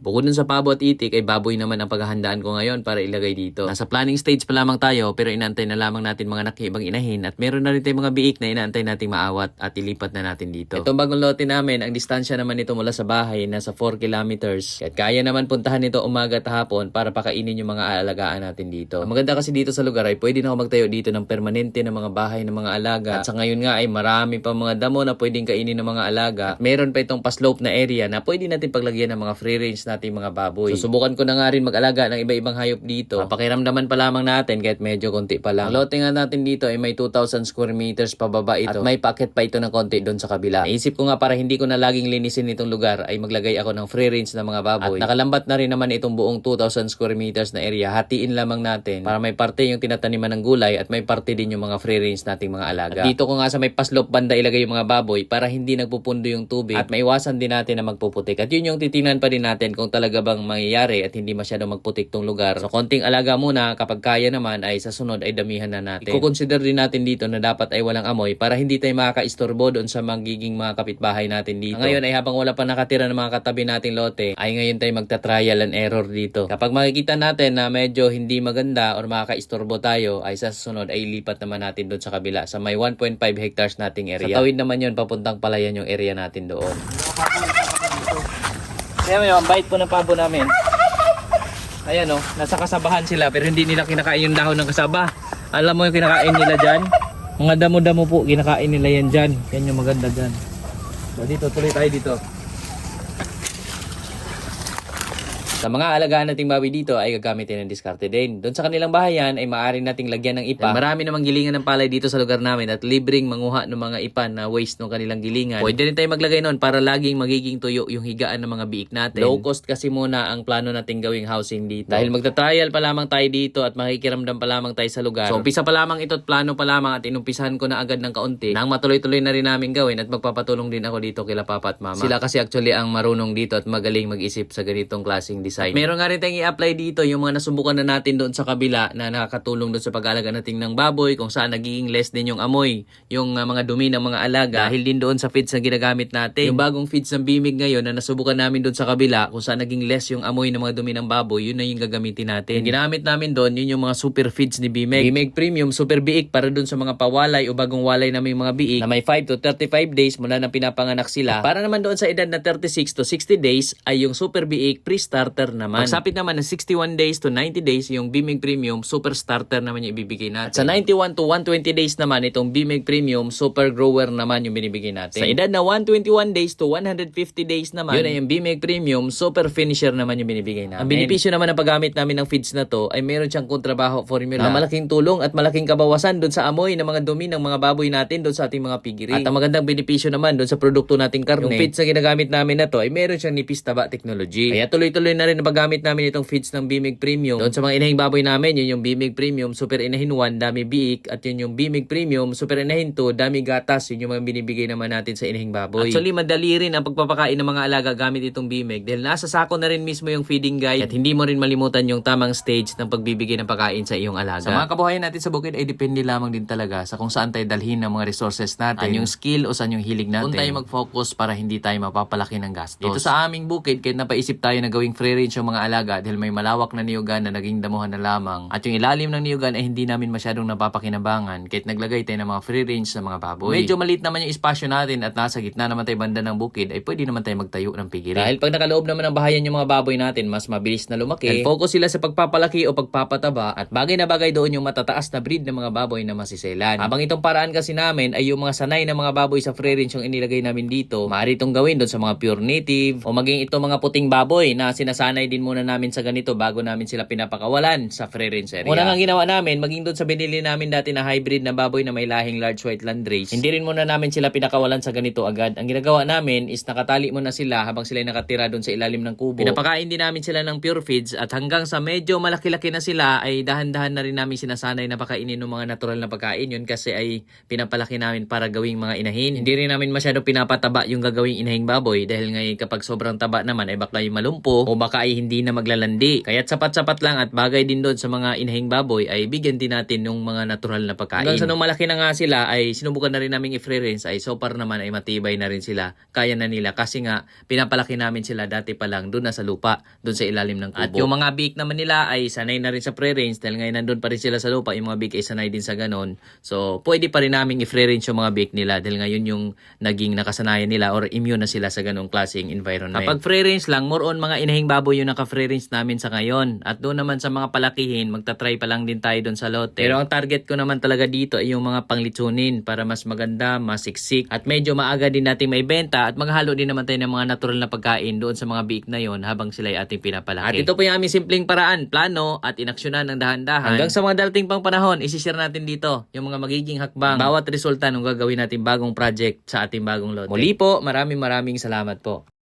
Bukod dun sa pabo at itik ay baboy naman ang paghahandaan ko ngayon para ilagay dito. Nasa planning stage pa lamang tayo pero inaantay na lamang natin mga nakibang inahin at meron na rin tayong mga biik na inaantay nating maawat at ilipat na natin dito. Itong bagong lote namin, ang distansya naman nito mula sa bahay nasa 4 kilometers. At kaya naman puntahan nito umaga at hapon para pakainin yung mga aalagaan natin dito. Ang maganda kasi dito sa lugar ay pwede na ako magtayo dito ng permanente na mga bahay ng mga alaga. At sa ngayon nga ay marami pa mga damo na pwedeng kainin ng mga alaga. At meron pa itong paslope na area na pwede natin paglagyan ng mga free range nating mga baboy. Susubukan ko na nga rin mag-alaga ng iba-ibang hayop dito. Pakiramdaman pa lamang natin kahit medyo konti pa lang. Ang lote nga natin dito ay may 2,000 square meters pababa ito. At may packet pa ito ng konti doon sa kabila. Naisip ko nga para hindi ko na laging linisin itong lugar ay maglagay ako ng free range na mga baboy. At nakalambat na rin naman itong buong 2,000 square meters na area. Hatiin lamang natin para may parte yung tinataniman ng gulay at may parte din yung mga free range nating mga alaga. At dito ko nga sa may paslope banda ilagay yung mga baboy para hindi nagpupundo yung tubig at maiwasan din natin na magpuputik. At yun yung titingnan pa din natin kung talaga bang mangyayari at hindi masyadong magputik tong lugar. So konting alaga muna, kapag kaya naman ay sa sunod ay damihan na natin. I-consider din natin dito na dapat ay walang amoy para hindi tayo makakaistorbo doon sa magiging mga kapitbahay natin dito. Ngayon ay habang wala pa nakatira ng mga katabi nating lote, ay ngayon tayo magta-trial and error dito. Kapag makikita natin na medyo hindi maganda or makakaistorbo tayo, ay sa sunod ay lipat naman natin doon sa kabila sa may 1.5 hectares nating area. Sa tawid naman yun, papuntang palayan yung area natin doon. Kaya may bait po ng pabo namin. Ayan o, nasa kasabahan sila pero hindi nila kinakain yung dahon ng kasaba. Alam mo yung kinakain nila dyan? Mga damo-damo po, kinakain nila yan dyan. Yan yung maganda dyan. So dito, tuloy tayo dito. Sa mga alagaan nating baboy dito ay gagamitin ng diskarte din. Doon sa kanilang bahayan ay maaari nating lagyan ng ipa. Marami namang gilingan ng palay dito sa lugar namin at libreng manguha ng mga ipan na waste ng kanilang gilingan. Pwede rin tayo maglagay noon para laging magiging tuyo yung higaan ng mga biik natin. Low cost kasi muna ang plano nating gawing housing dito. Dahil magta-trial pa lamang tayo dito at makikiramdam pa lamang tayo sa lugar. So umpisa pa lamang ito at plano pa lamang at inumpisahan ko na agad ng kaunti. Nang matuloy-tuloy na rin namin gawin at magpapatulong din ako dito kila Papa at Mama. Sila kasi actually ang marunong dito at magaling mag-isip sa ganitong klaseng design. Meron nga rin tayong i-apply dito yung mga nasubukan na natin doon sa kabila na nakakatulong doon sa pag-alaga natin ng baboy kung saan nagiging less din yung amoy, yung mga dumi ng mga alaga dahil din doon sa feeds na ginagamit natin. Yung bagong feeds ng Bimig ngayon na nasubukan namin doon sa kabila kung saan naging less yung amoy ng mga dumi ng baboy, yun na yung gagamitin natin. Yung ginamit namin doon, yun yung mga super feeds ni Bimig. Bimig Premium Super Biik para doon sa mga pawalay o bagong walay na may mga biik na may 5 to 35 days mula nang pinapanganak sila. Para naman doon sa edad na 36 to 60 days ay yung Super Biik Pre-Starter naman. Pagsapit naman ng 61 days to 90 days, yung Bimig Premium Super Starter naman yung ibibigay natin. At sa 91 to 120 days naman, itong Bimig Premium Super Grower naman yung binibigay natin. Sa edad na 121 days to 150 days naman, yun ay yung Bimig Premium Super Finisher naman yung binibigay natin. Ang benepisyo naman ng paggamit namin ng feeds na to ay meron siyang kontrabaho formula na malaking tulong at malaking kabawasan doon sa amoy ng mga dumi ng mga baboy natin doon sa ating mga piggery. At ang magandang benepisyo naman doon sa produkto nating karne, yung feeds na ginagamit namin na to ay meron siyang nipis taba technology. Kaya tuloy-tuloy na rin ang paggamit namin itong feeds ng Bimig Premium. Doon sa mga inahing baboy namin, yun yung Bimig Premium Super Inahin 1, dami biik, at yun yung Bimig Premium Super Inahin 2, dami gatas, yun yung mga binibigay naman natin sa inahing baboy. Actually, madali rin ang pagpapakain ng mga alaga gamit itong Bimig dahil nasa sako na rin mismo yung feeding guide at hindi mo rin malimutan yung tamang stage ng pagbibigay ng pagkain sa iyong alaga. Sa mga kabuhayan natin sa bukid ay depende lamang din talaga sa kung saan tayo dalhin ng mga resources natin, yung skill o saan yung hilig natin. Kung tayo mag-focus para hindi tayo mapapalaki ng gastos. Dito sa aming bukid, kahit napaisip tayo na gawing free range yung mga alaga dahil may malawak na niyugan na naging damuhan na lamang at yung ilalim ng niyugan ay hindi namin masyadong napapakinabangan kahit naglagay tayo ng mga free range sa mga baboy. Medyo maliit naman yung espasyo natin at nasa gitna naman tayo banda ng bukid ay pwede naman tayo magtayo ng piggery. Dahil pag nakaloob naman ng bahayan yung mga baboy natin, mas mabilis na lumaki and focus sila sa pagpapalaki o pagpapataba at bagay na bagay doon yung matataas na breed ng mga baboy na masiselan. Habang itong paraan kasi namin ay yung mga sanay na mga baboy sa free range yung inilagay namin dito, maaari itong gawin doon sa mga pure native o maging itong mga puting baboy na sinasanay din muna namin sa ganito bago namin sila pinapakawalan sa free range area. Una nga ginawa namin, maging doon sa binili namin dati na hybrid na baboy na may lahing large white landrace, hindi rin muna namin sila pinakawalan sa ganito agad. Ang ginagawa namin is nakatali muna sila habang sila nakatira doon sa ilalim ng kubo. Pinapakain din namin sila ng pure feeds at hanggang sa medyo malaki-laki na sila ay dahan-dahan na rin namin sinasanay na pakainin ng mga natural na pagkain. Yun kasi ay pinapalaki namin para gawing mga inahin. Hindi rin namin masyado pinapataba yung gagawing inahing baboy dahil ngayon kapag sobrang taba naman ay baka yung malumpo o baka baka ay hindi na maglalandi. Kaya't sapat-sapat lang at bagay din doon sa mga inahing baboy ay bigyan din natin ng mga natural na pagkain. Hanggang sa nung malaki na nga sila ay sinubukan na rin namin i-free range ay so far naman ay matibay na rin sila. Kaya na nila kasi nga pinapalaki namin sila dati pa lang doon na sa lupa, doon sa ilalim ng kubo. At yung mga biik naman nila ay sanay na rin sa free range dahil ngayon nandun pa rin sila sa lupa, yung mga biik ay sanay din sa ganon. So pwede pa rin namin i-free range yung mga biik nila dahil ngayon yung naging nakasanayan nila or immune na sila sa ganong klaseng environment. Kapag free range lang, more on mga inahing baboy yung naka-free range namin sa ngayon. At doon naman sa mga palakihin, magta-try pa lang din tayo doon sa lote. Pero ang target ko naman talaga dito ay yung mga panglitsunin para mas maganda, masiksik at medyo maaga din natin may benta at maghalo din naman tayo ng mga natural na pagkain doon sa mga biik na yon habang sila ay ating pinapalaki. At ito po yung aming simpleng paraan, plano at inaksyonan ng dahan-dahan. Hanggang sa mga darating pang panahon, isi-share natin dito yung mga magiging hakbang, bawat resulta ng gagawin natin bagong project sa ating bagong lote. Muli po, maraming salamat po.